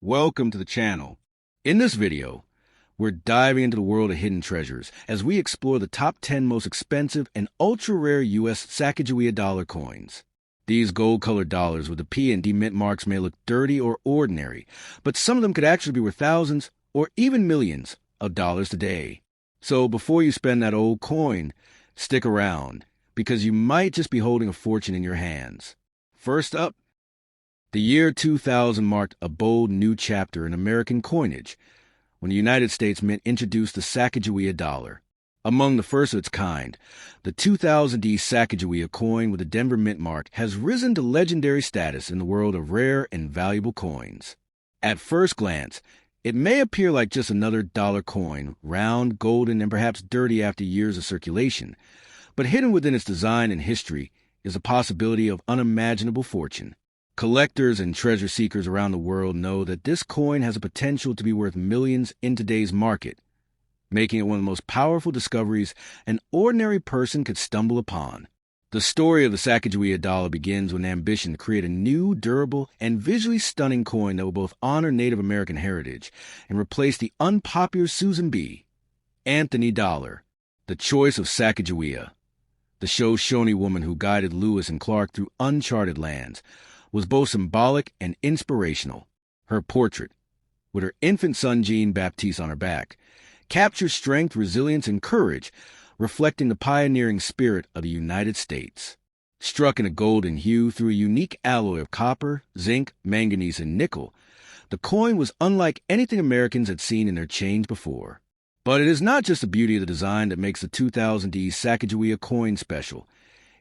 Welcome to the channel. In this video, we're diving into the world of hidden treasures as we explore the top 10 most expensive and ultra-rare U.S. Sacagawea dollar coins. These gold-colored dollars with the P and D mint marks may look dirty or ordinary, but some of them could actually be worth thousands or even millions of dollars today. So before you spend that old coin, stick around, because you might just be holding a fortune in your hands. First up, the year 2000 marked a bold new chapter in American coinage when the United States Mint introduced the Sacagawea dollar. Among the first of its kind, the 2000D Sacagawea coin with the Denver Mint mark has risen to legendary status in the world of rare and valuable coins. At first glance, it may appear like just another dollar coin, round, golden, and perhaps dirty after years of circulation, but hidden within its design and history is a possibility of unimaginable fortune. Collectors and treasure seekers around the world know that this coin has a potential to be worth millions in today's market, making it one of the most powerful discoveries an ordinary person could stumble upon. The story of the Sacagawea dollar begins with an ambition to create a new, durable, and visually stunning coin that will both honor Native American heritage and replace the unpopular Susan B. Anthony dollar. The choice of Sacagawea, the Shoshone woman who guided Lewis and Clark through uncharted lands, was both symbolic and inspirational. Her portrait, with her infant son Jean-Baptiste on her back, captures strength, resilience, and courage, reflecting the pioneering spirit of the United States. Struck in a golden hue through a unique alloy of copper, zinc, manganese, and nickel, the coin was unlike anything Americans had seen in their change before. But it is not just the beauty of the design that makes the 2000D Sacagawea coin special.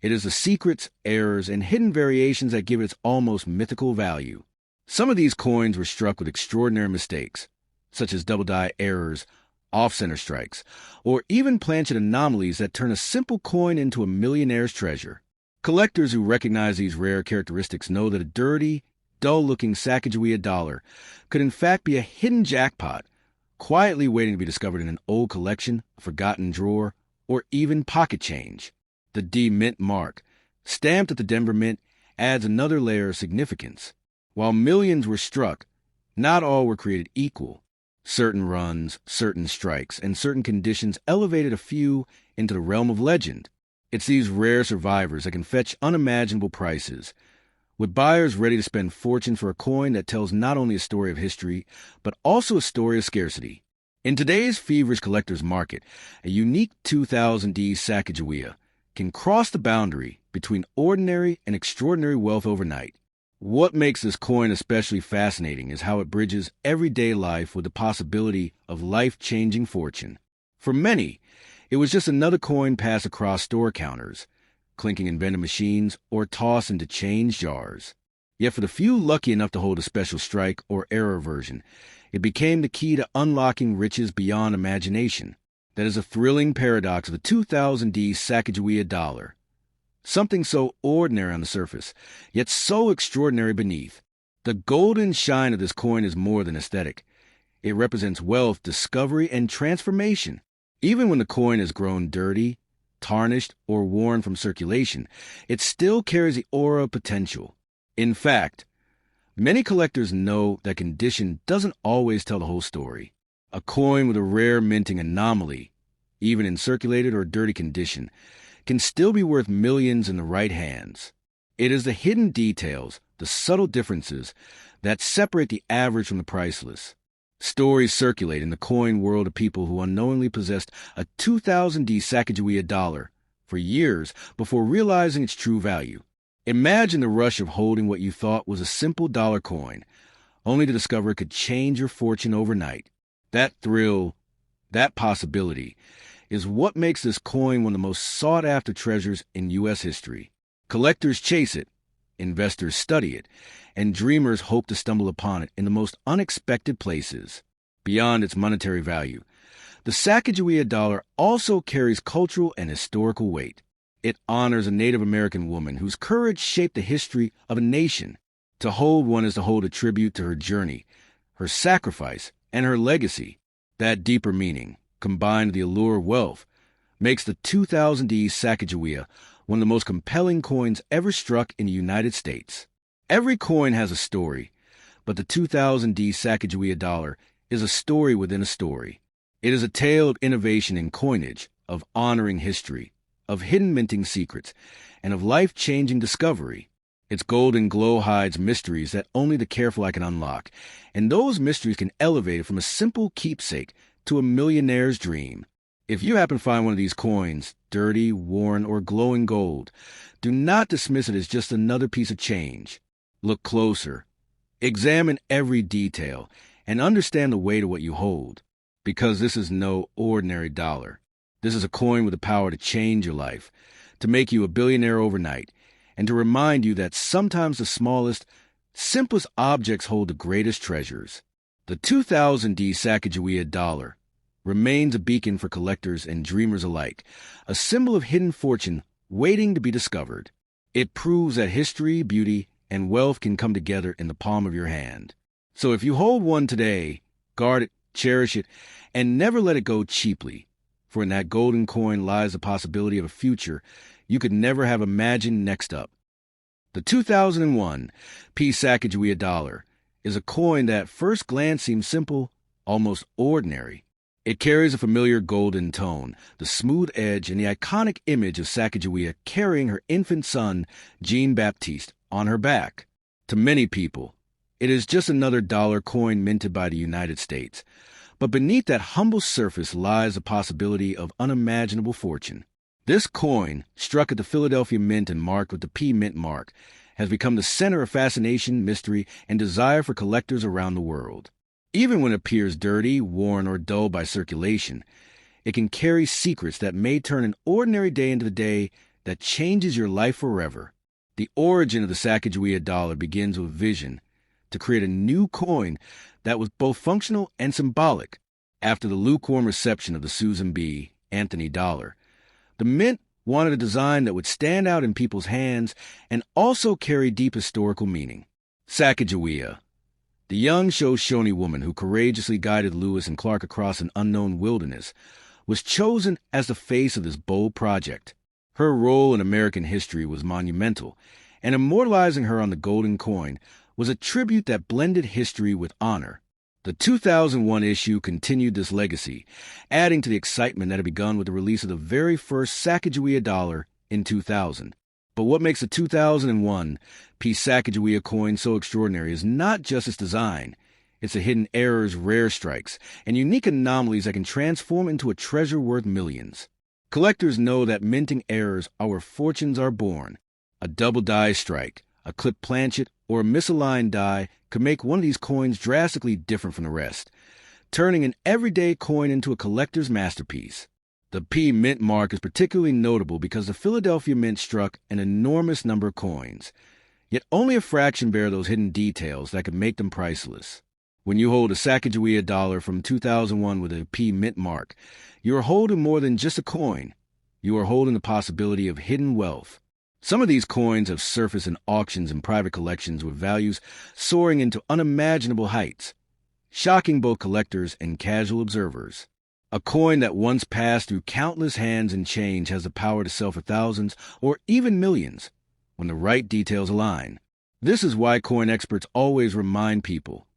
It is the secrets, errors, and hidden variations that give it its almost mythical value. Some of these coins were struck with extraordinary mistakes, such as double-die errors, off-center strikes, or even planchet anomalies that turn a simple coin into a millionaire's treasure. Collectors who recognize these rare characteristics know that a dirty, dull-looking Sacagawea dollar could in fact be a hidden jackpot, quietly waiting to be discovered in an old collection, a forgotten drawer, or even pocket change. The D Mint mark, stamped at the Denver Mint, adds another layer of significance. While millions were struck, not all were created equal. Certain runs, certain strikes, and certain conditions elevated a few into the realm of legend. It's these rare survivors that can fetch unimaginable prices, with buyers ready to spend fortunes for a coin that tells not only a story of history, but also a story of scarcity. In today's feverish collector's market, a unique 2000D Sacagawea can cross the boundary between ordinary and extraordinary wealth overnight. What makes this coin especially fascinating is how it bridges everyday life with the possibility of life-changing fortune. For many, it was just another coin passed across store counters, clinking in vending machines, or tossed into change jars. Yet for the few lucky enough to hold a special strike or error version, it became the key to unlocking riches beyond imagination. That is a thrilling paradox of the 2000D Sacagawea dollar. Something so ordinary on the surface, yet so extraordinary beneath. The golden shine of this coin is more than aesthetic. It represents wealth, discovery, and transformation. Even when the coin has grown dirty, tarnished, or worn from circulation, it still carries the aura of potential. In fact, many collectors know that condition doesn't always tell the whole story. A coin with a rare minting anomaly, even in circulated or dirty condition, can still be worth millions in the right hands. It is the hidden details, the subtle differences, that separate the average from the priceless. Stories circulate in the coin world of people who unknowingly possessed a 2000D Sacagawea dollar for years before realizing its true value. Imagine the rush of holding what you thought was a simple dollar coin, only to discover it could change your fortune overnight. That thrill, that possibility, is what makes this coin one of the most sought-after treasures in U.S. history. Collectors chase it, investors study it, and dreamers hope to stumble upon it in the most unexpected places. Beyond its monetary value, the Sacagawea dollar also carries cultural and historical weight. It honors a Native American woman whose courage shaped the history of a nation. To hold one is to hold a tribute to her journey, her sacrifice, and her legacy. That deeper meaning, combined with the allure of wealth, makes the 2000D Sacagawea one of the most compelling coins ever struck in the United States. Every coin has a story, but the 2000D Sacagawea dollar is a story within a story. It is a tale of innovation in coinage, of honoring history, of hidden minting secrets, and of life-changing discovery. Its golden glow hides mysteries that only the careful can unlock, and those mysteries can elevate it from a simple keepsake to a millionaire's dream. If you happen to find one of these coins, dirty, worn, or glowing gold, do not dismiss it as just another piece of change. Look closer. Examine every detail and understand the weight of what you hold, because this is no ordinary dollar. This is a coin with the power to change your life, to make you a billionaire overnight, and to remind you that sometimes the smallest, simplest objects hold the greatest treasures. The 2000D Sacagawea dollar remains a beacon for collectors and dreamers alike, a symbol of hidden fortune waiting to be discovered. It proves that history, beauty, and wealth can come together in the palm of your hand. So if you hold one today, guard it, cherish it, and never let it go cheaply. For in that golden coin lies the possibility of a future you could never have imagined. Next up, the 2001 P Sacagawea dollar is a coin that at first glance seems simple, almost ordinary. It carries a familiar golden tone, the smooth edge, and the iconic image of Sacagawea carrying her infant son, Jean-Baptiste, on her back. To many people, it is just another dollar coin minted by the United States. But beneath that humble surface lies the possibility of unimaginable fortune. This coin, struck at the Philadelphia Mint and marked with the P Mint mark, has become the center of fascination, mystery, and desire for collectors around the world. Even when it appears dirty, worn, or dull by circulation, it can carry secrets that may turn an ordinary day into the day that changes your life forever. The origin of the Sacagawea dollar begins with vision to create a new coin that was both functional and symbolic. After the lukewarm reception of the Susan B. Anthony dollar, the Mint wanted a design that would stand out in people's hands and also carry deep historical meaning. Sacagawea, the young Shoshone woman who courageously guided Lewis and Clark across an unknown wilderness, was chosen as the face of this bold project. Her role in American history was monumental, and immortalizing her on the golden coin was a tribute that blended history with honor. The 2001 issue continued this legacy, adding to the excitement that had begun with the release of the very first Sacagawea dollar in 2000. But what makes the 2001 P Sacagawea coin so extraordinary is not just its design. It's the hidden errors, rare strikes, and unique anomalies that can transform into a treasure worth millions. Collectors know that minting errors are where fortunes are born. A double die strike, a clipped planchet, or a misaligned die could make one of these coins drastically different from the rest, turning an everyday coin into a collector's masterpiece. The P Mint mark is particularly notable because the Philadelphia Mint struck an enormous number of coins, yet only a fraction bear those hidden details that could make them priceless. When you hold a Sacagawea dollar from 2001 with a P Mint mark, you are holding more than just a coin. You are holding the possibility of hidden wealth. Some of these coins have surfaced in auctions and private collections with values soaring into unimaginable heights, shocking both collectors and casual observers. A coin that once passed through countless hands and change has the power to sell for thousands or even millions when the right details align. This is why coin experts always remind people,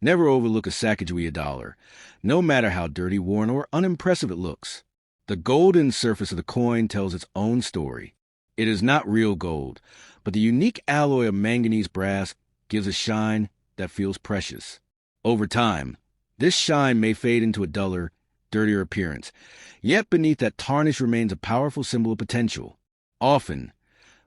never overlook a Sacagawea dollar, no matter how dirty, worn, or unimpressive it looks. The golden surface of the coin tells its own story. It is not real gold, but the unique alloy of manganese brass gives a shine that feels precious. Over time, this shine may fade into a duller, dirtier appearance, yet beneath that tarnish remains a powerful symbol of potential. Often,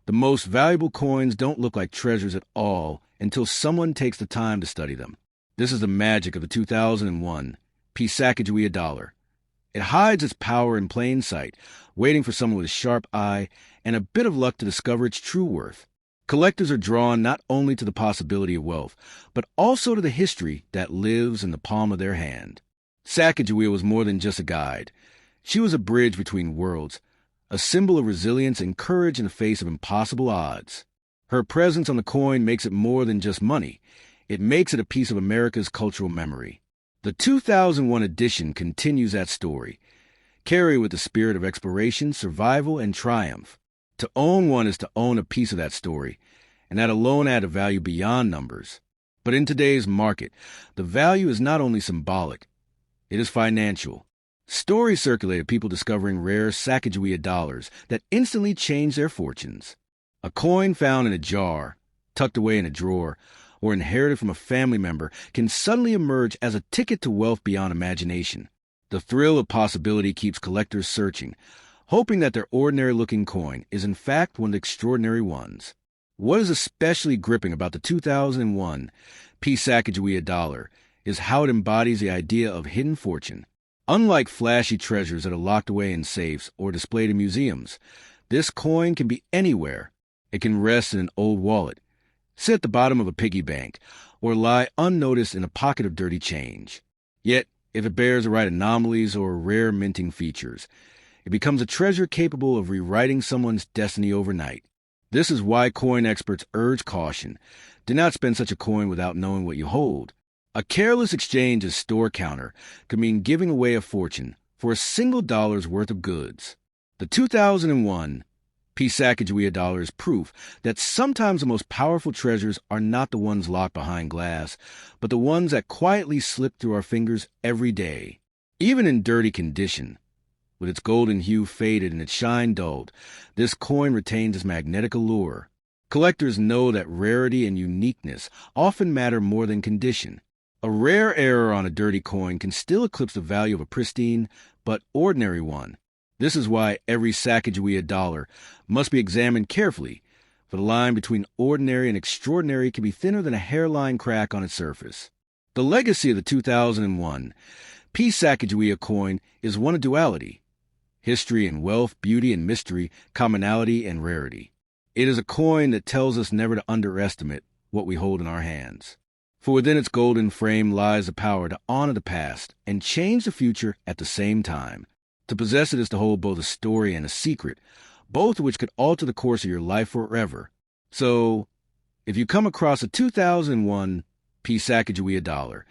the most valuable coins don't look like treasures at all until someone takes the time to study them. This is the magic of the 2001 P Sacagawea dollar. It hides its power in plain sight, waiting for someone with a sharp eye and a bit of luck to discover its true worth. Collectors are drawn not only to the possibility of wealth, but also to the history that lives in the palm of their hand. Sacagawea was more than just a guide. She was a bridge between worlds, a symbol of resilience and courage in the face of impossible odds. Her presence on the coin makes it more than just money. It makes it a piece of America's cultural memory. The 2001 edition continues that story, carrying with the spirit of exploration, survival, and triumph. To own one is to own a piece of that story, and that alone adds a value beyond numbers. But in today's market, the value is not only symbolic, it is financial. Stories circulate of people discovering rare Sacagawea dollars that instantly change their fortunes. A coin found in a jar, tucked away in a drawer, or inherited from a family member can suddenly emerge as a ticket to wealth beyond imagination. The thrill of possibility keeps collectors searching, hoping that their ordinary-looking coin is in fact one of the extraordinary ones. What is especially gripping about the 2001 Sacagawea dollar is how it embodies the idea of hidden fortune. Unlike flashy treasures that are locked away in safes or displayed in museums, this coin can be anywhere. It can rest in an old wallet, sit at the bottom of a piggy bank, or lie unnoticed in a pocket of dirty change. Yet, if it bears the right anomalies or rare minting features, it becomes a treasure capable of rewriting someone's destiny overnight. This is why coin experts urge caution. Do not spend such a coin without knowing what you hold. A careless exchange as store counter could mean giving away a fortune for a single dollar's worth of goods. The 2001 Sacagawea dollar is proof that sometimes the most powerful treasures are not the ones locked behind glass, but the ones that quietly slip through our fingers every day. Even in dirty condition, with its golden hue faded and its shine dulled, this coin retains its magnetic allure. Collectors know that rarity and uniqueness often matter more than condition. A rare error on a dirty coin can still eclipse the value of a pristine but ordinary one. This is why every Sacagawea dollar must be examined carefully, for the line between ordinary and extraordinary can be thinner than a hairline crack on its surface. The legacy of the 2001 Sacagawea coin is one of duality: history and wealth, beauty and mystery, commonality and rarity. It is a coin that tells us never to underestimate what we hold in our hands. For within its golden frame lies the power to honor the past and change the future at the same time. To possess it is to hold both a story and a secret, both of which could alter the course of your life forever. So, if you come across a 2001 Sacagawea dollar,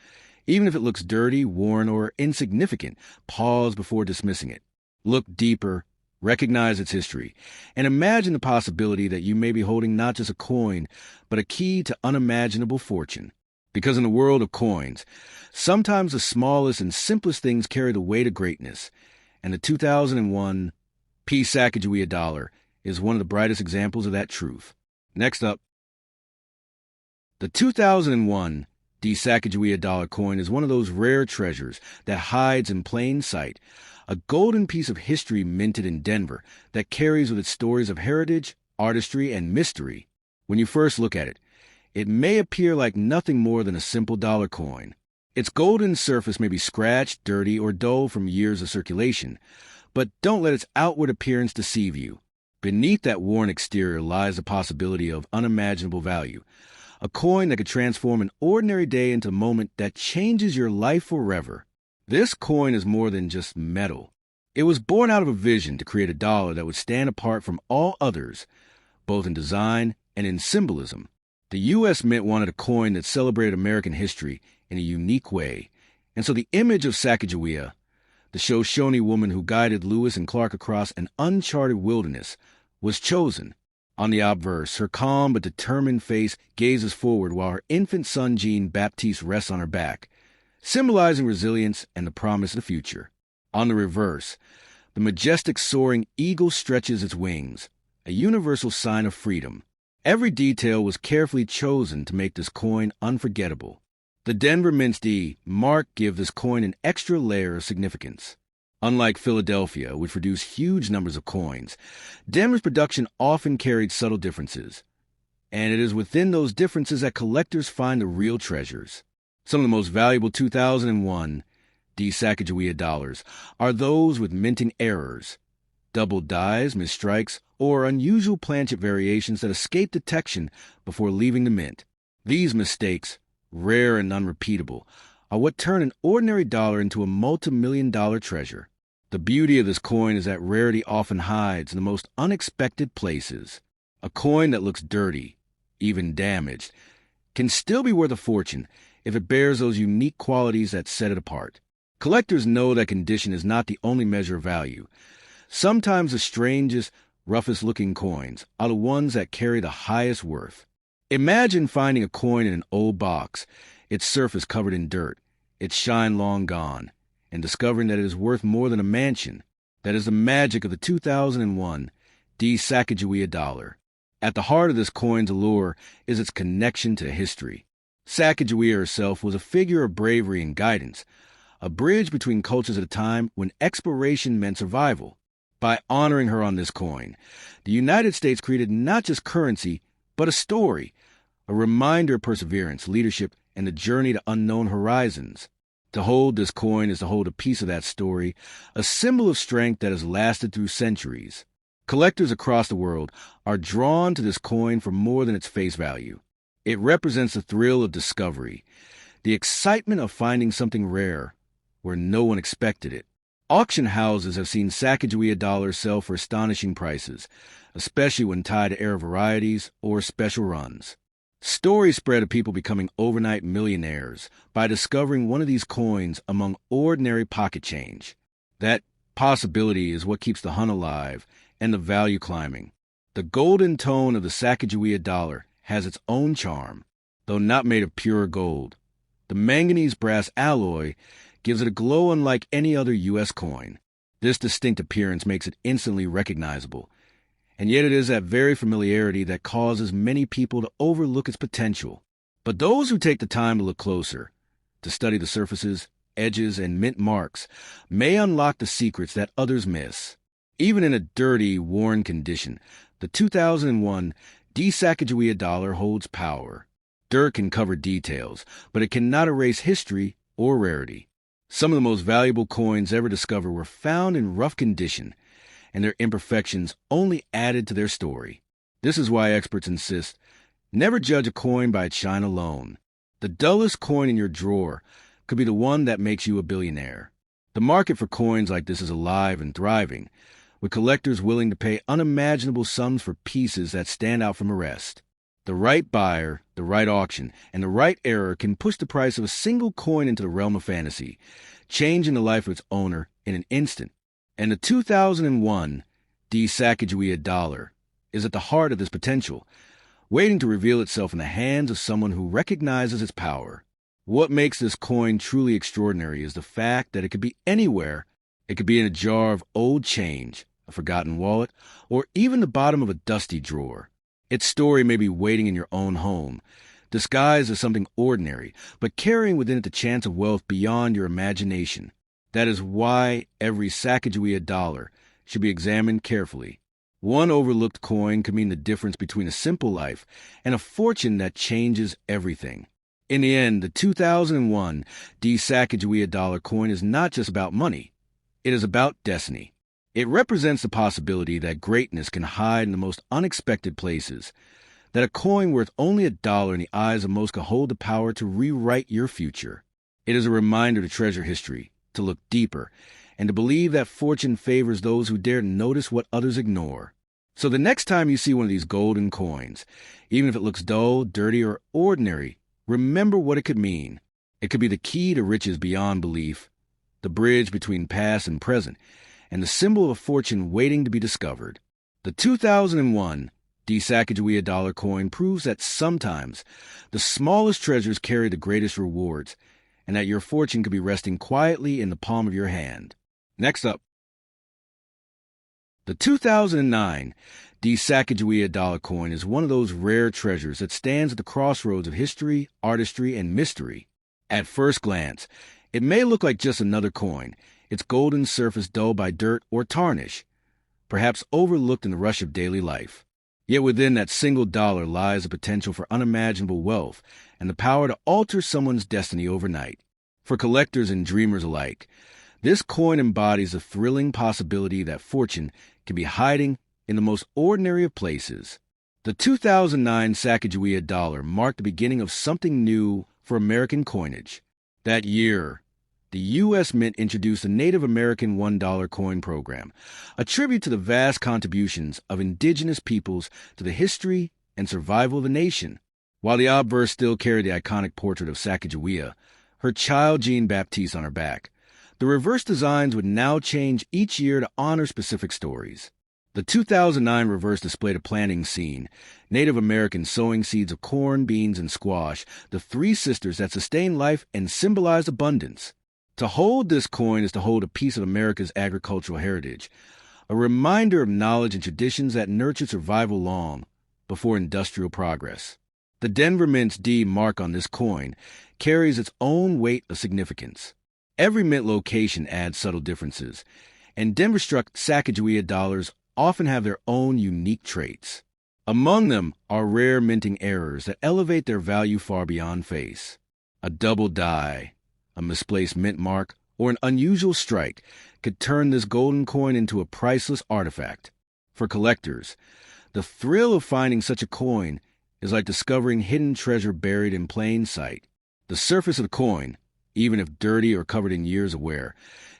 even if it looks dirty, worn, or insignificant, pause before dismissing it. Look deeper, recognize its history, and imagine the possibility that you may be holding not just a coin, but a key to unimaginable fortune. Because in the world of coins, sometimes the smallest and simplest things carry the weight of greatness, and the 2001 Sacagawea dollar is one of the brightest examples of that truth. Next up, the 2001 Sacagawea dollar coin is one of those rare treasures that hides in plain sight, a golden piece of history minted in Denver that carries with it stories of heritage, artistry, and mystery. When you first look at it, it may appear like nothing more than a simple dollar coin. Its golden surface may be scratched, dirty, or dull from years of circulation, but don't let its outward appearance deceive you. Beneath that worn exterior lies the possibility of unimaginable value, a coin that could transform an ordinary day into a moment that changes your life forever. This coin is more than just metal. It was born out of a vision to create a dollar that would stand apart from all others, both in design and in symbolism. The U.S. Mint wanted a coin that celebrated American history in a unique way, and so the image of Sacagawea, the Shoshone woman who guided Lewis and Clark across an uncharted wilderness, was chosen. On the obverse, her calm but determined face gazes forward while her infant son Jean-Baptiste rests on her back, symbolizing resilience and the promise of the future. On the reverse, the majestic soaring eagle stretches its wings, a universal sign of freedom. Every detail was carefully chosen to make this coin unforgettable. The Denver Mint's mark give this coin an extra layer of significance. Unlike Philadelphia, which produced huge numbers of coins, Denver's production often carried subtle differences. And it is within those differences that collectors find the real treasures. Some of the most valuable 2001 Sacagawea dollars are those with minting errors, double dies, misstrikes, or unusual planchet variations that escape detection before leaving the mint. These mistakes, rare and unrepeatable, are what turn an ordinary dollar into a multi-million-dollar treasure. The beauty of this coin is that rarity often hides in the most unexpected places. A coin that looks dirty, even damaged, can still be worth a fortune if it bears those unique qualities that set it apart. Collectors know that condition is not the only measure of value. Sometimes the strangest, roughest-looking coins are the ones that carry the highest worth. Imagine finding a coin in an old box, its surface covered in dirt, its shine long gone, and discovering that it is worth more than a mansion. That is the magic of the 2001 Sacagawea dollar. At the heart of this coin's allure is its connection to history. Sacagawea herself was a figure of bravery and guidance, a bridge between cultures at a time when exploration meant survival. By honoring her on this coin, the United States created not just currency, but a story, a reminder of perseverance, leadership, and the journey to unknown horizons. To hold this coin is to hold a piece of that story, a symbol of strength that has lasted through centuries. Collectors across the world are drawn to this coin for more than its face value. It represents the thrill of discovery, the excitement of finding something rare where no one expected it. Auction houses have seen Sacagawea dollars sell for astonishing prices, especially when tied to rare varieties or special runs. Stories spread of people becoming overnight millionaires by discovering one of these coins among ordinary pocket change. That possibility is what keeps the hunt alive and the value climbing. The golden tone of the Sacagawea dollar has its own charm, though not made of pure gold. The manganese brass alloy gives it a glow unlike any other U.S. coin. This distinct appearance makes it instantly recognizable, and yet it is that very familiarity that causes many people to overlook its potential. But those who take the time to look closer, to study the surfaces, edges, and mint marks, may unlock the secrets that others miss. Even in a dirty, worn condition, the 2001 Sacagawea dollar holds power. Dirt can cover details, but it cannot erase history or rarity. Some of the most valuable coins ever discovered were found in rough condition, and their imperfections only added to their story. This is why experts insist, never judge a coin by its shine alone. The dullest coin in your drawer could be the one that makes you a billionaire. The market for coins like this is alive and thriving, with collectors willing to pay unimaginable sums for pieces that stand out from the rest. The right buyer, the right auction, and the right era can push the price of a single coin into the realm of fantasy, changing the life of its owner in an instant. And the 2001 Sacagawea dollar is at the heart of this potential, waiting to reveal itself in the hands of someone who recognizes its power. What makes this coin truly extraordinary is the fact that it could be anywhere. It could be in a jar of old change, a forgotten wallet, or even the bottom of a dusty drawer. Its story may be waiting in your own home, disguised as something ordinary, but carrying within it the chance of wealth beyond your imagination. That is why every Sacagawea dollar should be examined carefully. One overlooked coin could mean the difference between a simple life and a fortune that changes everything. In the end, the 2001 Sacagawea dollar coin is not just about money. It is about destiny. It represents the possibility that greatness can hide in the most unexpected places, that a coin worth only $1 in the eyes of most can hold the power to rewrite your future. It is a reminder to treasure history, to look deeper, and to believe that fortune favors those who dare notice what others ignore. So the next time you see one of these golden coins, even if it looks dull, dirty, or ordinary, remember what it could mean. It could be the key to riches beyond belief, the bridge between past and present, and the symbol of a fortune waiting to be discovered. The 2001 Sacagawea dollar coin proves that sometimes the smallest treasures carry the greatest rewards, and that your fortune could be resting quietly in the palm of your hand. Next up, the 2009 Sacagawea dollar coin is one of those rare treasures that stands at the crossroads of history, artistry, and mystery. At first glance, it may look like just another coin, its golden surface dulled by dirt or tarnish, perhaps overlooked in the rush of daily life. Yet within that single dollar lies the potential for unimaginable wealth and the power to alter someone's destiny overnight. For collectors and dreamers alike, this coin embodies the thrilling possibility that fortune can be hiding in the most ordinary of places. The 2009 Sacagawea dollar marked the beginning of something new for American coinage. That year, the U.S. Mint introduced the Native American $1 coin program, a tribute to the vast contributions of indigenous peoples to the history and survival of the nation. While the obverse still carried the iconic portrait of Sacagawea, her child Jean-Baptiste on her back, the reverse designs would now change each year to honor specific stories. The 2009 reverse displayed a planting scene. Native Americans sowing seeds of corn, beans, and squash, the three sisters that sustain life and symbolize abundance. To hold this coin is to hold a piece of America's agricultural heritage, a reminder of knowledge and traditions that nurtured survival long before industrial progress. The Denver Mint's D mark on this coin carries its own weight of significance. Every mint location adds subtle differences, and Denver-struck Sacagawea dollars often have their own unique traits. Among them are rare minting errors that elevate their value far beyond face. A double die, a misplaced mint mark, or an unusual strike could turn this golden coin into a priceless artifact. For collectors, the thrill of finding such a coin is like discovering hidden treasure buried in plain sight. The surface of the coin, even if dirty or covered in years of wear,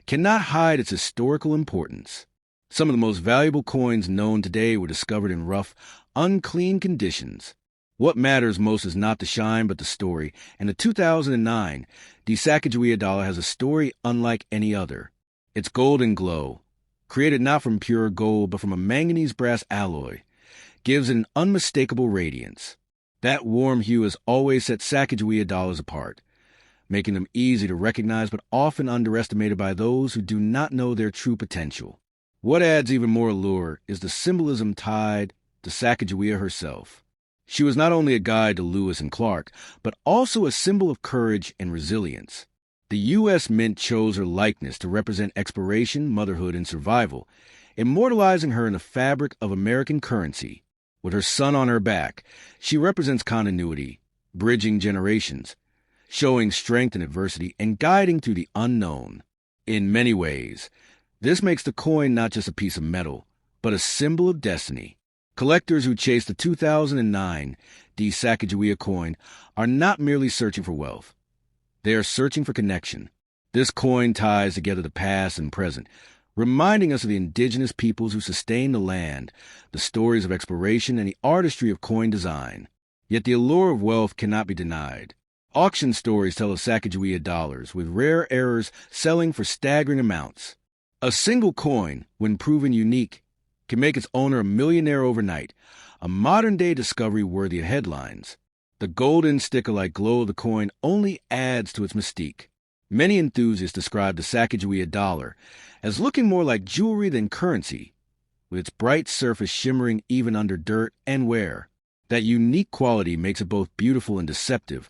cannot hide its historical importance. Some of the most valuable coins known today were discovered in rough, unclean conditions. What matters most is not the shine but the story, and the 2009 Sacagawea dollar has a story unlike any other. Its golden glow, created not from pure gold but from a manganese brass alloy, gives it an unmistakable radiance. That warm hue has always set Sacagawea dollars apart, making them easy to recognize but often underestimated by those who do not know their true potential. What adds even more allure is the symbolism tied to Sacagawea herself. She was not only a guide to Lewis and Clark, but also a symbol of courage and resilience. The U.S. Mint chose her likeness to represent exploration, motherhood, and survival, immortalizing her in the fabric of American currency. With her son on her back, she represents continuity, bridging generations, showing strength in adversity, and guiding through the unknown. In many ways, this makes the coin not just a piece of metal, but a symbol of destiny. Collectors who chase the 2009 Sacagawea coin are not merely searching for wealth. They are searching for connection. This coin ties together the past and present, reminding us of the indigenous peoples who sustained the land, the stories of exploration, and the artistry of coin design. Yet the allure of wealth cannot be denied. Auction stories tell of Sacagawea dollars, with rare errors selling for staggering amounts. A single coin, when proven unique, can make its owner a millionaire overnight, a modern-day discovery worthy of headlines. The golden sticker-like glow of the coin only adds to its mystique. Many enthusiasts describe the Sacagawea dollar as looking more like jewelry than currency, with its bright surface shimmering even under dirt and wear. That unique quality makes it both beautiful and deceptive,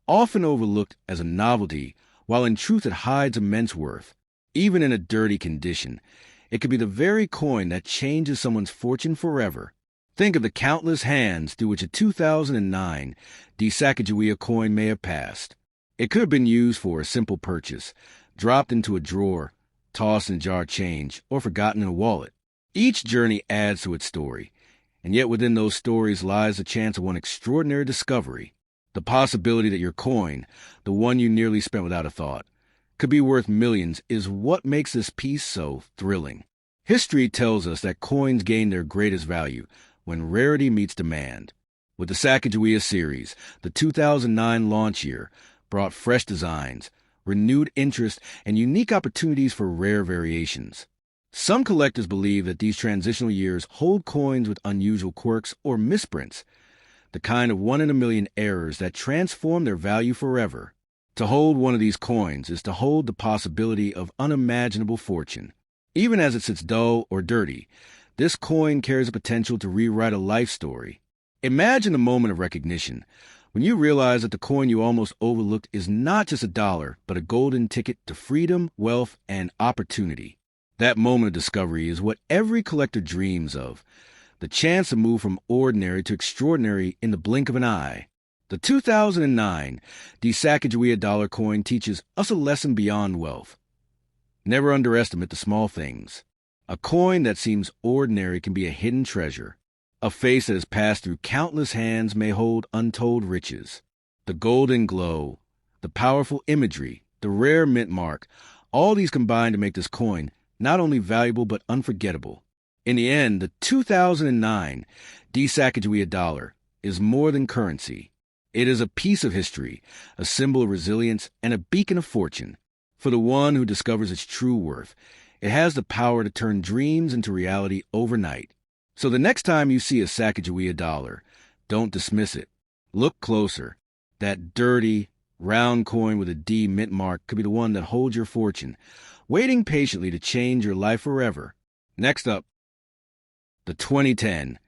often overlooked as a novelty, while in truth it hides immense worth. Even in a dirty condition, it could be the very coin that changes someone's fortune forever. Think of the countless hands through which a 2009 Sacagawea coin may have passed. It could have been used for a simple purchase, dropped into a drawer, tossed in a jar of change, or forgotten in a wallet. Each journey adds to its story, and yet within those stories lies the chance of one extraordinary discovery. The possibility that your coin, the one you nearly spent without a thought, could be worth millions is what makes this piece so thrilling. History tells us that coins gain their greatest value when rarity meets demand. With the Sacagawea series, the 2009 launch year brought fresh designs, renewed interest, and unique opportunities for rare variations. Some collectors believe that these transitional years hold coins with unusual quirks or misprints, the kind of one-in-a-million errors that transform their value forever. To hold one of these coins is to hold the possibility of unimaginable fortune. Even as it sits dull or dirty, this coin carries the potential to rewrite a life story. Imagine the moment of recognition, when you realize that the coin you almost overlooked is not just a dollar, but a golden ticket to freedom, wealth, and opportunity. That moment of discovery is what every collector dreams of, the chance to move from ordinary to extraordinary in the blink of an eye. The 2009 Sacagawea dollar coin teaches us a lesson beyond wealth. Never underestimate the small things. A coin that seems ordinary can be a hidden treasure. A face that has passed through countless hands may hold untold riches. The golden glow, the powerful imagery, the rare mint mark, all these combine to make this coin not only valuable but unforgettable. In the end, the 2009 Sacagawea dollar is more than currency. It is a piece of history, a symbol of resilience, and a beacon of fortune. For the one who discovers its true worth, It has the power to turn dreams into reality overnight. So the next time you see a Sacagawea dollar, don't dismiss it. Look closer. That dirty, round coin with a D mint mark could be the one that holds your fortune, waiting patiently to change your life forever. Next up, the 2010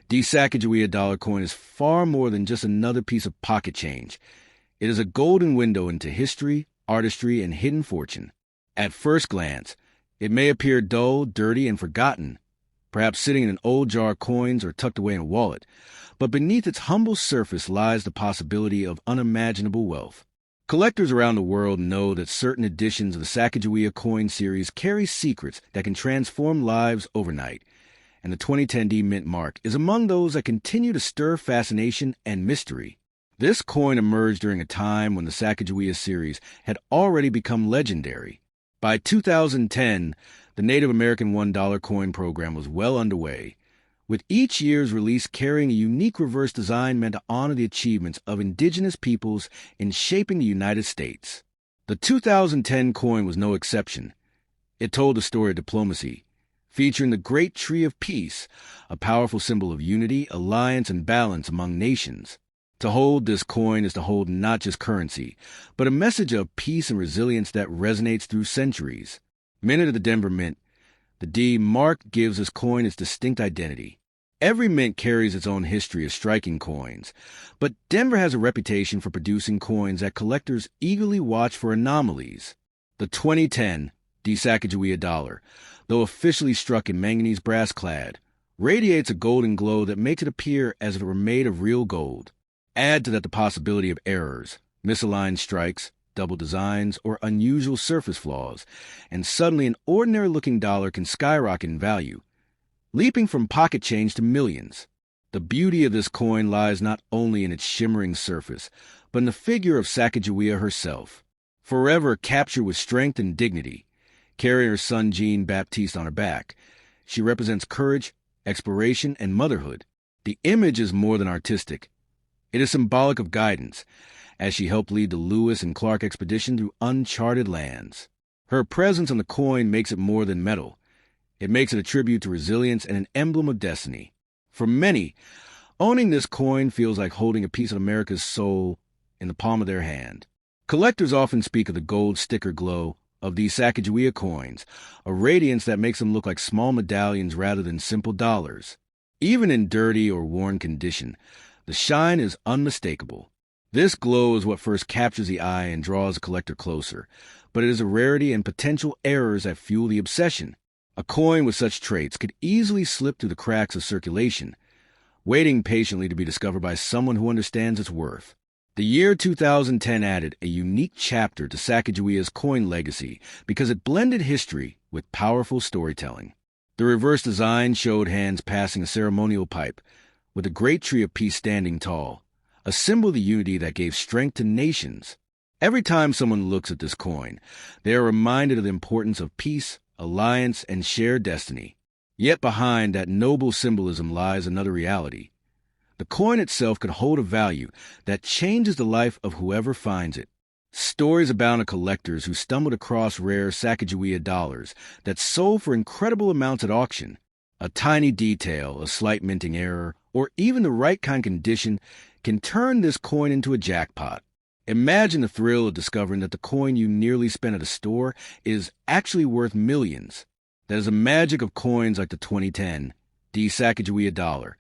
D Sacagawea dollar coin is far more than just another piece of pocket change. It is a golden window into history, artistry, and hidden fortune. At first glance, it may appear dull, dirty, and forgotten, perhaps sitting in an old jar of coins or tucked away in a wallet, but beneath its humble surface lies the possibility of unimaginable wealth. Collectors around the world know that certain editions of the Sacagawea coin series carry secrets that can transform lives overnight, and the 2010 D Mint mark is among those that continue to stir fascination and mystery. This coin emerged during a time when the Sacagawea series had already become legendary. By 2010, the Native American $1 coin program was well underway, with each year's release carrying a unique reverse design meant to honor the achievements of indigenous peoples in shaping the United States. The 2010 coin was no exception. It told the story of diplomacy, featuring the Great Tree of Peace, a powerful symbol of unity, alliance, and balance among nations. To hold this coin is to hold not just currency, but a message of peace and resilience that resonates through centuries. Minted at the Denver Mint, the D mark gives this coin its distinct identity. Every mint carries its own history of striking coins, but Denver has a reputation for producing coins that collectors eagerly watch for anomalies. The 2010 D Sacagawea dollar, though officially struck in manganese brass clad, radiates a golden glow that makes it appear as if it were made of real gold. Add to that the possibility of errors, misaligned strikes, double designs, or unusual surface flaws, and suddenly an ordinary-looking dollar can skyrocket in value, leaping from pocket change to millions. The beauty of this coin lies not only in its shimmering surface, but in the figure of Sacagawea herself. Forever captured with strength and dignity, carrying her son Jean-Baptiste on her back, she represents courage, exploration, and motherhood. The image is more than artistic. It is symbolic of guidance, as she helped lead the Lewis and Clark expedition through uncharted lands. Her presence on the coin makes it more than metal. It makes it a tribute to resilience and an emblem of destiny. For many, owning this coin feels like holding a piece of America's soul in the palm of their hand. Collectors often speak of the gold sticker glow of these Sacagawea coins, a radiance that makes them look like small medallions rather than simple dollars. Even in dirty or worn condition, the shine is unmistakable. This glow is what first captures the eye and draws a collector closer, but it is a rarity and potential errors that fuel the obsession. A coin with such traits could easily slip through the cracks of circulation, waiting patiently to be discovered by someone who understands its worth. The year 2010 added a unique chapter to Sacagawea's coin legacy because it blended history with powerful storytelling. The reverse design showed hands passing a ceremonial pipe, with the Great Tree of Peace standing tall, a symbol of the unity that gave strength to nations. Every time someone looks at this coin, they are reminded of the importance of peace, alliance, and shared destiny. Yet behind that noble symbolism lies another reality. The coin itself could hold a value that changes the life of whoever finds it. Stories abound of collectors who stumbled across rare Sacagawea dollars that sold for incredible amounts at auction. A tiny detail, a slight minting error, or even the right kind of condition can turn this coin into a jackpot. Imagine the thrill of discovering that the coin you nearly spent at a store is actually worth millions. That is the magic of coins like the 2010 D Sacagawea dollar,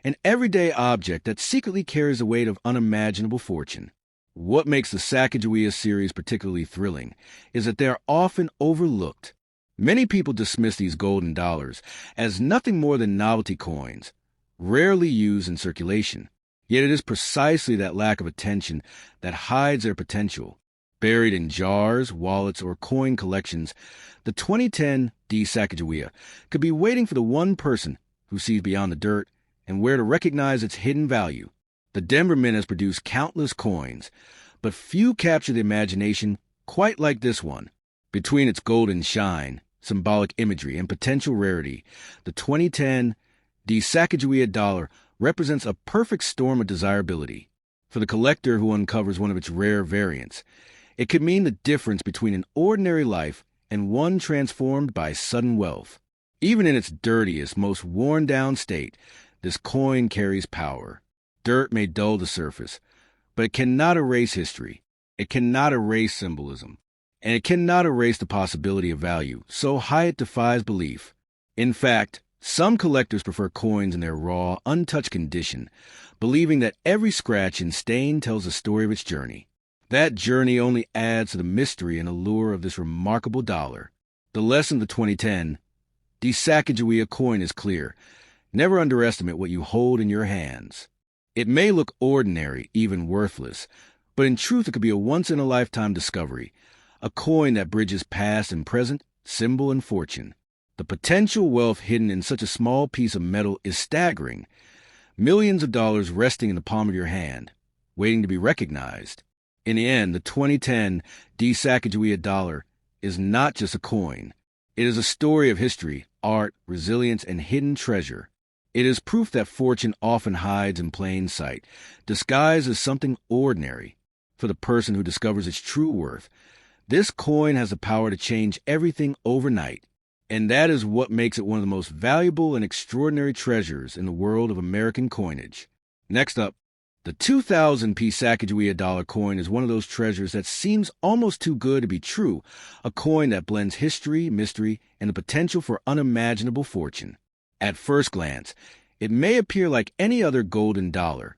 an everyday object that secretly carries the weight of unimaginable fortune. What makes the Sacagawea series particularly thrilling is that they are often overlooked. Many people dismiss these golden dollars as nothing more than novelty coins, rarely used in circulation. Yet it is precisely that lack of attention that hides their potential. Buried in jars, wallets, or coin collections, the 2010 D Sacagawea could be waiting for the one person who sees beyond the dirt and where to recognize its hidden value. The Denver Mint has produced countless coins, but few capture the imagination quite like this one. Between its golden shine, symbolic imagery, and potential rarity, the 2010 D Sacagawea dollar represents a perfect storm of desirability. For the collector who uncovers one of its rare variants, it could mean the difference between an ordinary life and one transformed by sudden wealth. Even in its dirtiest, most worn-down state, this coin carries power. Dirt may dull the surface, but it cannot erase history. It cannot erase symbolism. And it cannot erase the possibility of value, so high it defies belief. In fact, some collectors prefer coins in their raw, untouched condition, believing that every scratch and stain tells the story of its journey. That journey only adds to the mystery and allure of this remarkable dollar. The lesson of the 2010 Sacagawea coin is clear. Never underestimate what you hold in your hands. It may look ordinary, even worthless, but in truth it could be a once-in-a-lifetime discovery, a coin that bridges past and present, symbol and fortune. The potential wealth hidden in such a small piece of metal is staggering. Millions of dollars resting in the palm of your hand, waiting to be recognized. In the end, the 2010 Sacagawea dollar is not just a coin. It is a story of history, art, resilience, and hidden treasure. It is proof that fortune often hides in plain sight, disguised as something ordinary. For the person who discovers its true worth, this coin has the power to change everything overnight. And that is what makes it one of the most valuable and extraordinary treasures in the world of American coinage. Next up, the 2000 Sacagawea dollar coin is one of those treasures that seems almost too good to be true, a coin that blends history, mystery, and the potential for unimaginable fortune. At first glance, it may appear like any other golden dollar,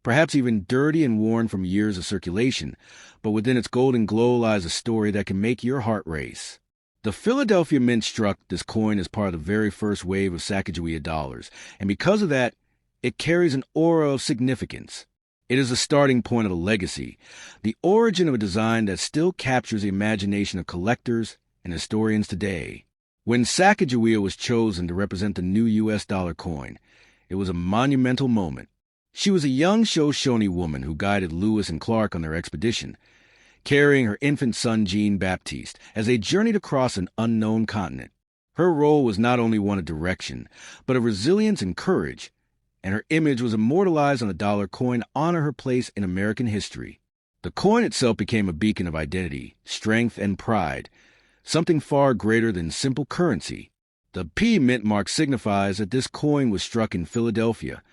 perhaps even dirty and worn from years of circulation, but within its golden glow lies a story that can make your heart race. The Philadelphia Mint struck this coin as part of the very first wave of Sacagawea dollars, and because of that, it carries an aura of significance. It is the starting point of a legacy, the origin of a design that still captures the imagination of collectors and historians today. When Sacagawea was chosen to represent the new U.S. dollar coin, it was a monumental moment. She was a young Shoshone woman who guided Lewis and Clark on their expedition, carrying her infant son Jean-Baptiste as they journeyed across an unknown continent. Her role was not only one of direction, but of resilience and courage, and her image was immortalized on the dollar coin to honor her place in American history. The coin itself became a beacon of identity, strength, and pride, something far greater than simple currency. The P mint mark signifies that this coin was struck in Philadelphia,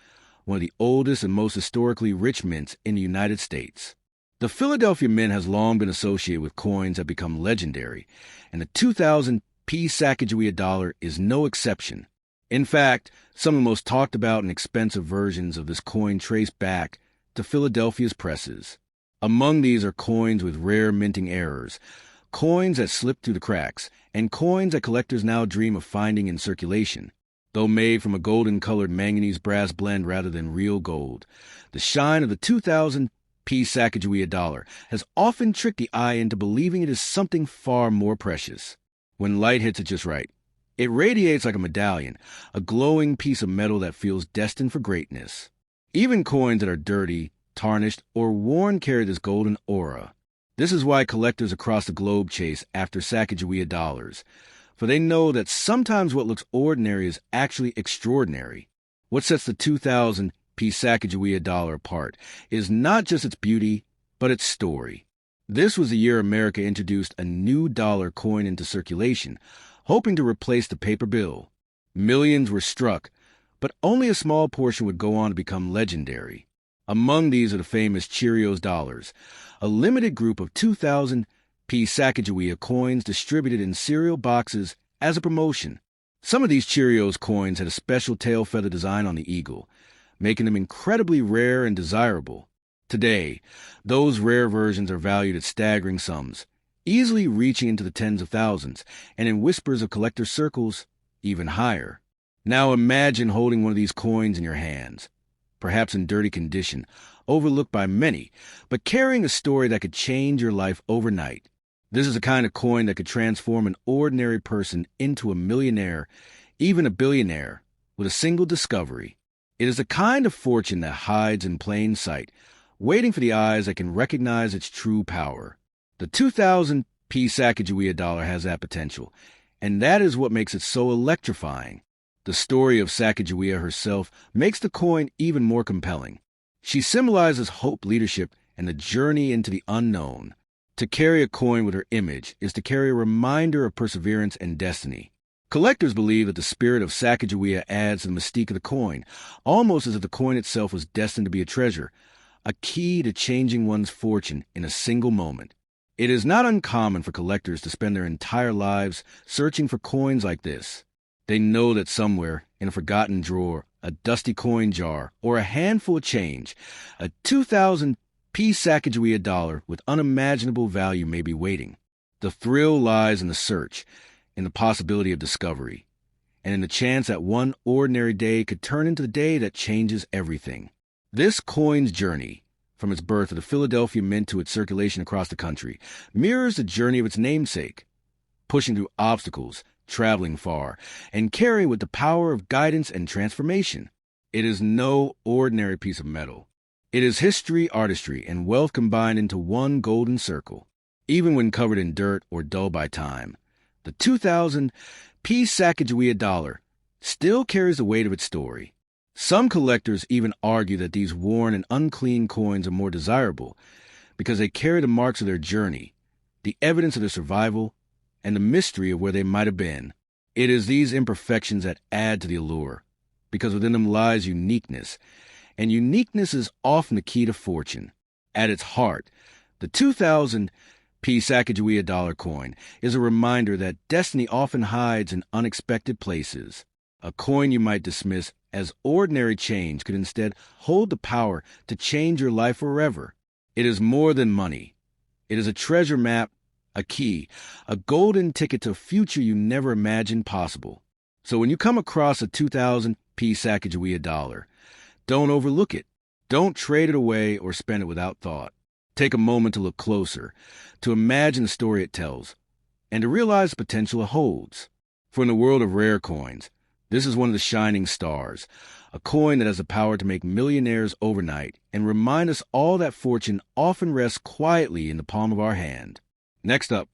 one of the oldest and most historically rich mints in the United States. The Philadelphia Mint has long been associated with coins that become legendary, and the 2000 Sacagawea dollar is no exception. In fact, some of the most talked about and expensive versions of this coin trace back to Philadelphia's presses. Among these are coins with rare minting errors, coins that slip through the cracks, and coins that collectors now dream of finding in circulation. Though made from a golden-colored manganese brass blend rather than real gold, the shine of the 2000 Sacagawea dollar has often tricked the eye into believing it is something far more precious. When light hits it just right, it radiates like a medallion, a glowing piece of metal that feels destined for greatness. Even coins that are dirty, tarnished, or worn carry this golden aura. This is why collectors across the globe chase after Sacagawea dollars, for they know that sometimes what looks ordinary is actually extraordinary. What sets the 2000 Sacagawea dollar apart is not just its beauty, but its story. This was the year America introduced a new dollar coin into circulation, hoping to replace the paper bill. Millions were struck, but only a small portion would go on to become legendary. Among these are the famous Cheerios dollars, a limited group of 2000 Sacagawea coins distributed in cereal boxes as a promotion. Some of these Cheerios coins had a special tail feather design on the eagle, making them incredibly rare and desirable. Today, those rare versions are valued at staggering sums, easily reaching into the tens of thousands, and in whispers of collector circles, even higher. Now imagine holding one of these coins in your hands, perhaps in dirty condition, overlooked by many, but carrying a story that could change your life overnight. This is the kind of coin that could transform an ordinary person into a millionaire, even a billionaire, with a single discovery. It is the kind of fortune that hides in plain sight, waiting for the eyes that can recognize its true power. The 2000 Sacagawea dollar has that potential, and that is what makes it so electrifying. The story of Sacagawea herself makes the coin even more compelling. She symbolizes hope, leadership, and the journey into the unknown. To carry a coin with her image is to carry a reminder of perseverance and destiny. Collectors believe that the spirit of Sacagawea adds to the mystique of the coin, almost as if the coin itself was destined to be a treasure, a key to changing one's fortune in a single moment. It is not uncommon for collectors to spend their entire lives searching for coins like this. They know that somewhere, in a forgotten drawer, a dusty coin jar, or a handful of change, a 2,000p Sacagawea dollar with unimaginable value may be waiting. The thrill lies in the search, in the possibility of discovery, and in the chance that one ordinary day could turn into the day that changes everything. This coin's journey, from its birth at the Philadelphia Mint to its circulation across the country, mirrors the journey of its namesake, pushing through obstacles, traveling far, and carrying with the power of guidance and transformation. It is no ordinary piece of metal. It is history, artistry, and wealth combined into one golden circle. Even when covered in dirt or dull by time, the 2,000p Sacagawea dollar still carries the weight of its story. Some collectors even argue that these worn and unclean coins are more desirable because they carry the marks of their journey, the evidence of their survival, and the mystery of where they might have been. It is these imperfections that add to the allure, because within them lies uniqueness, and uniqueness is often the key to fortune. At its heart, the 2,000p Sacagawea dollar coin is a reminder that destiny often hides in unexpected places. A coin you might dismiss as ordinary change could instead hold the power to change your life forever. It is more than money. It is a treasure map, a key, a golden ticket to a future you never imagined possible. So when you come across a 2,000p Sacagawea dollar, don't overlook it. Don't trade it away or spend it without thought. Take a moment to look closer, to imagine the story it tells, and to realize the potential it holds. For in the world of rare coins, this is one of the shining stars, a coin that has the power to make millionaires overnight and remind us all that fortune often rests quietly in the palm of our hand. Next up,